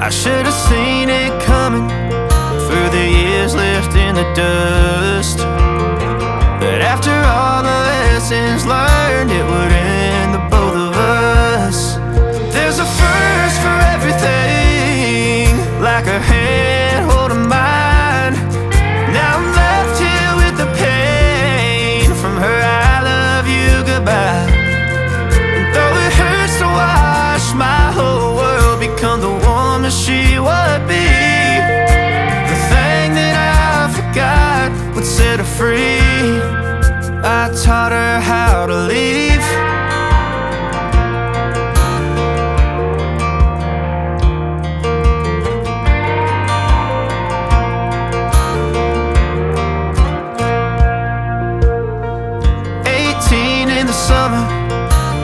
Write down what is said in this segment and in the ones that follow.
I should have seen it coming through the years left in the dust, that after all the lessons learned, it would end the both of us. There's a first for everything, like her hand holding mine. Now I'm left here with the pain from her I love you goodbye. And though it hurts to watch my whole world become the woman she would be, the thing that I forgot would set her free. I taught her how to leave. In the summer,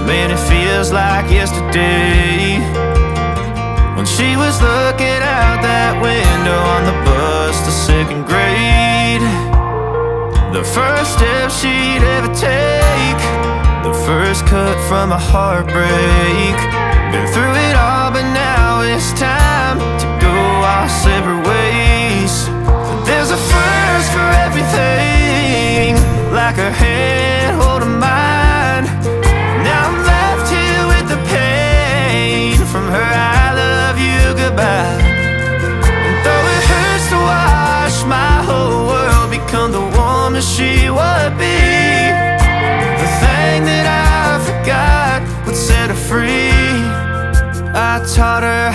man, it feels like yesterday, when she was looking out that window on the bus to second grade. The first step she'd ever take, the first cut from a heartbreak. Been through it all, but now it's time to go our separate ways. But there's a first for everything, like her hand holding mine. Now I'm left here with the pain from her I love you goodbye. And though it hurts to watch my whole world become the woman she would be, the thing that I forgot would set her free. I taught her